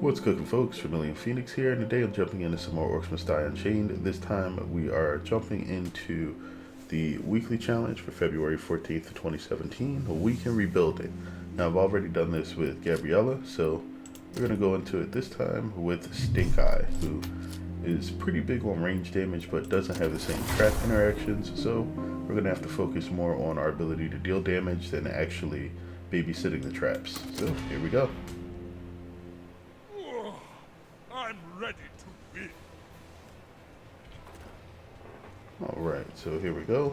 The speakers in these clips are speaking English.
What's cooking, folks? Vermillion Phoenix here, and today I'm jumping into some more Orcs Must Die Unchained. This time we are jumping into the weekly challenge for February 14th, 2017, a week in rebuilding. Now I've already done this with Gabriella, so we're going to go into it this time with Stinkeye, who is pretty big on range damage but doesn't have the same trap interactions, so we're going to have to focus more on our ability to deal damage than actually babysitting the traps. So here we go. I'm ready to win. Alright, so here we go.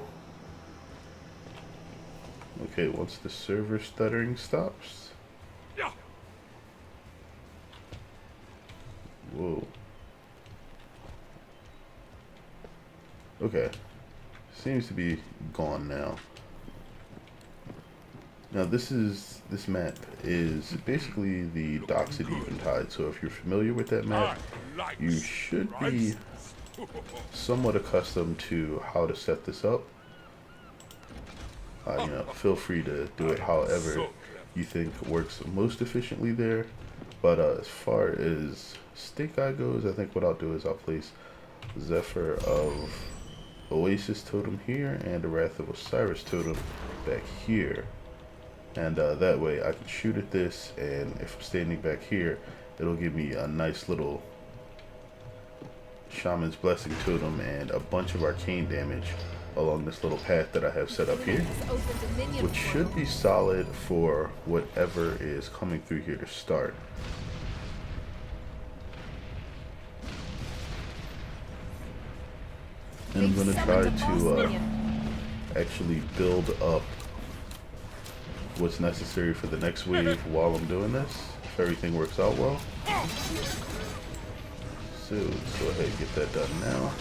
Okay, once the server stuttering stops. Yeah. Whoa. Okay. Seems to be gone now. Now this map is basically the docks at Eventide, so if you're familiar with that map, you should be somewhat accustomed to how to set this up. You know, feel free to do it however you think works most efficiently there. But as far as Stinkeye goes, I think what I'll do is I'll place Zephyr of Oasis Totem here and the Wrath of Osiris Totem back here. And that way I can shoot at this, and if I'm standing back here, it'll give me a nice little Shaman's Blessing Totem and a bunch of arcane damage along this little path that I have set up here, which should be solid for whatever is coming through here to start. And I'm going to try to actually build up what's necessary for the next wave while I'm doing this, if everything works out well. So let's go ahead and get that done now.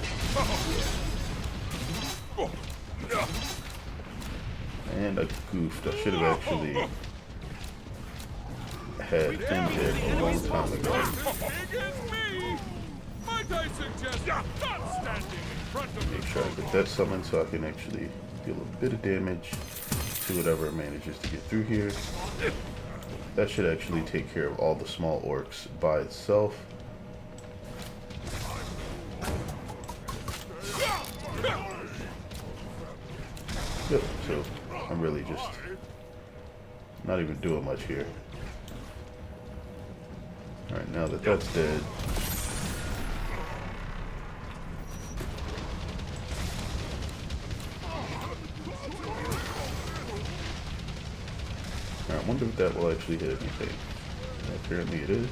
And I goofed. I should have actually had him dead a long time ago. Make sure I get that summoned so I can actually deal a bit of damage to whatever manages to get through here. That should actually take care of all the small orcs by itself. Yep, so I'm really just not even doing much here. Alright, now that that's dead, I wonder if that will actually hit anything. Apparently it is.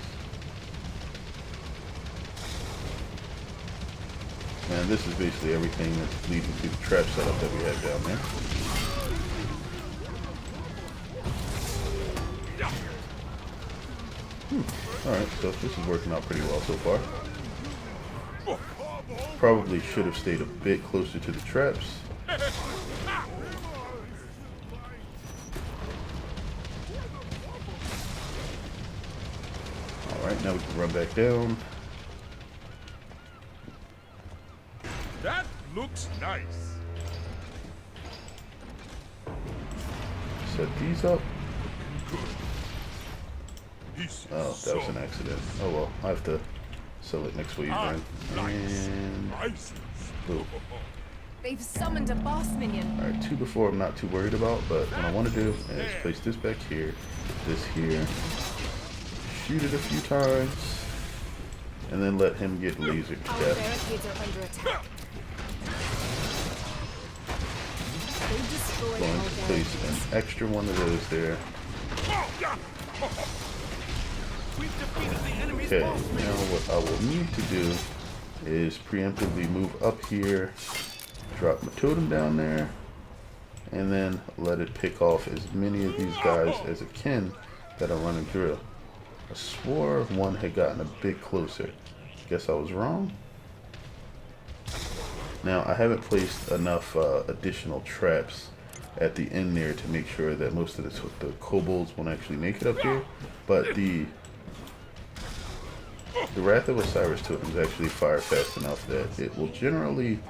And this is basically everything that's leading to the trap setup that we have down there. Alright, so this is working out pretty well so far. Probably should have stayed a bit closer to the traps. Alright, now we can run back down. That looks nice. Set these up. Oh, that was an accident. Oh well, I have to sell it next wave then. And boom. They've summoned a boss minion. Alright, 2 before I'm not too worried about, but what I want to do is place this back here, this here, shoot it a few times, and then let him get lasered to Our death. barricades are under attack. They've destroyed Going our to place barricades. an extra one of those there. Okay, now what I will need to do is preemptively move up here, drop my totem down there, and then let it pick off as many of these guys as it can that are running through. I swore one had gotten a bit closer. Guess I was wrong. Now, I haven't placed enough additional traps at the end there to make sure that most of the kobolds won't actually make it up here, but the Wrath of Osiris Totem is actually fire fast enough that it will generally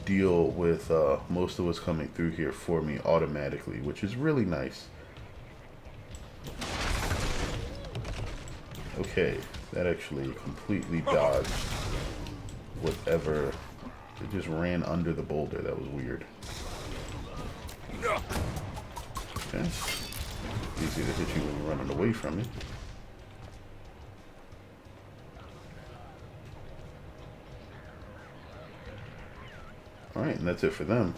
deal with most of what's coming through here for me automatically, which is really nice. Okay, That actually completely dodged whatever. It just ran under the boulder. That was weird. Okay. Easy to hit you when you're running away from it. Alright, and that's it for them.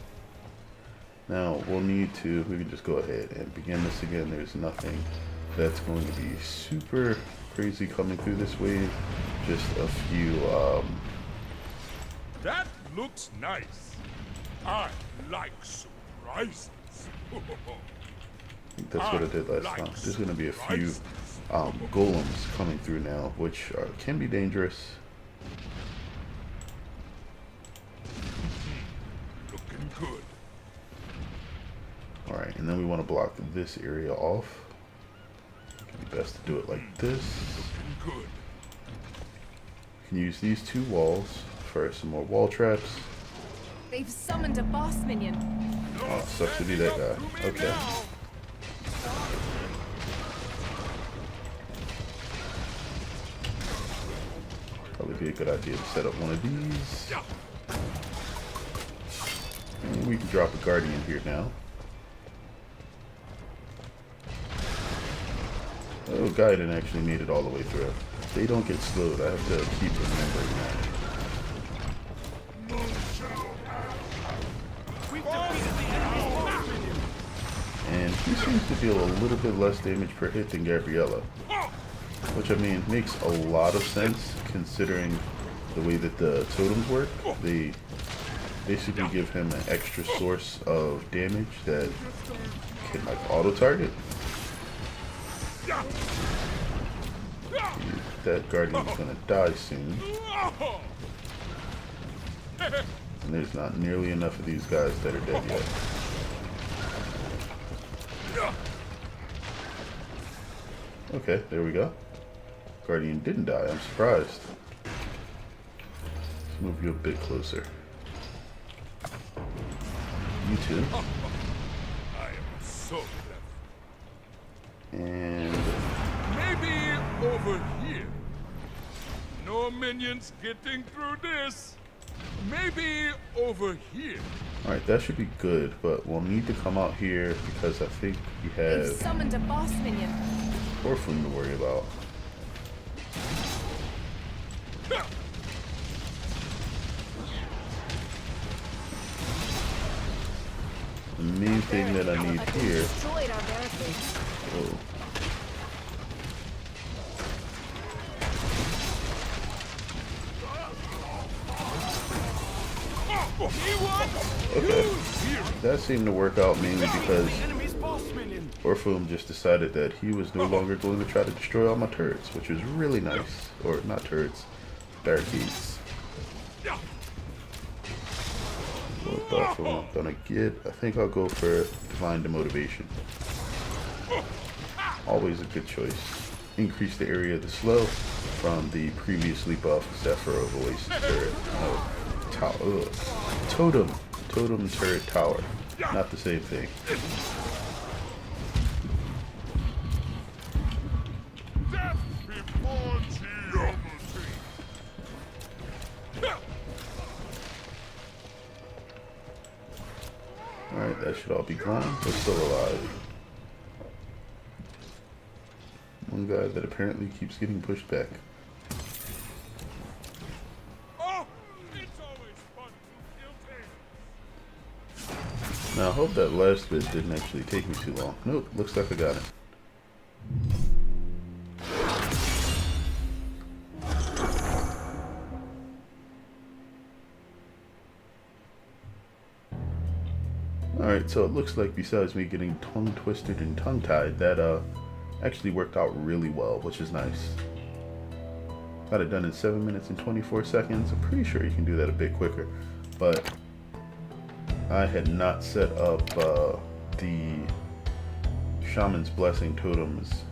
Now, we'll need to, we can just go ahead and begin this again. There's nothing that's going to be super crazy coming through this wave. Just a few, That looks nice. I like surprises. I think that's what I did last time. There's going to be a few golems coming through now, which can be dangerous. Looking good. Alright, and then we want to block this area off. It'd be best to do it like this. Looking good. You can use these two walls for some more wall traps. They've summoned a boss minion. Oh, sucks to be that guy. Okay. Probably be a good idea to set up one of these. And we can drop a guardian here now. Oh, Gaiden actually made it all the way through. They don't get slowed. I have to keep remembering that. And he seems to deal a little bit less damage per hit than Gabriella. Which, I mean, makes a lot of sense considering the way that the totems work. They basically give him an extra source of damage that can, like, auto-target. That guardian's gonna die soon. And there's not nearly enough of these guys that are dead yet. Okay, there we go. Guardian didn't die, I'm surprised. Let's move you a bit closer. You too. I am so clever. And Maybe over here. No minions getting through this. Maybe over here. alright, that should be good, but we'll need to come out here because I think we They've have summoned a boss minion. Orphan to worry about. The main thing that I need But they here. destroyed our barricades. Oh. Okay. That seemed to work out mainly because Orphan just decided that he was no longer going to try to destroy all my turrets, which was really nice. Or not turrets, barricades. What the I'm gonna get? I think I'll go for Divine Demotivation. Always a good choice. Increase the area of the slow from the previously buffed Zephyr of Oasis turret. Totem turret tower. Not the same thing. Death before geometry. Alright, that should all be gone. We're still alive. One guy that apparently keeps getting pushed back. Oh, it's always fun to kill things. Now I hope that last bit didn't actually take me too long. Nope, looks like I got it. Alright, so it looks like besides me getting tongue-twisted and tongue-tied, that actually worked out really well, which is nice. Got it done in 7 minutes and 24 seconds. I'm pretty sure you can do that a bit quicker. But I had not set up the Shaman's Blessing totems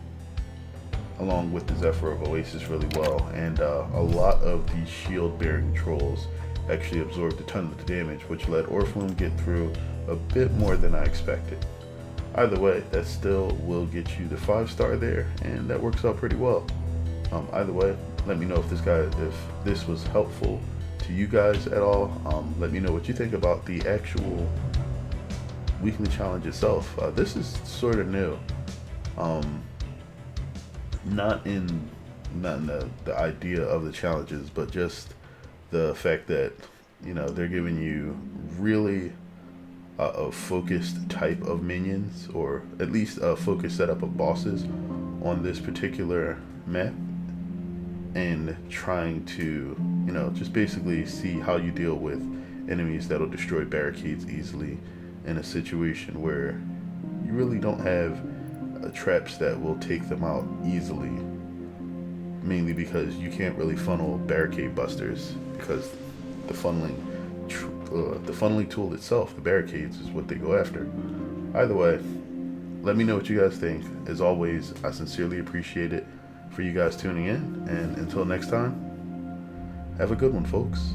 along with the Zephyr of Oasis really well. And a lot of the shield-bearing trolls actually absorbed a ton of the damage, which let Orphan get through a bit more than I expected. Either way, that still will get you the 5-star there, and that works out pretty well. Either way, Let me know if this was helpful to you guys at all. Let me know what you think about the actual weekly challenge itself. This is sort of new. Not in the idea of the challenges, but just the fact that, you know, they're giving you really a focused type of minions, or at least a focused setup of bosses on this particular map, and trying to, you know, just basically see how you deal with enemies that'll destroy barricades easily in a situation where you really don't have traps that will take them out easily, mainly because you can't really funnel barricade busters, because the funneling tool itself, the barricades, is what they go after. Either way, let me know what you guys think. As always, I sincerely appreciate it for you guys tuning in, and until next time, have a good one, folks.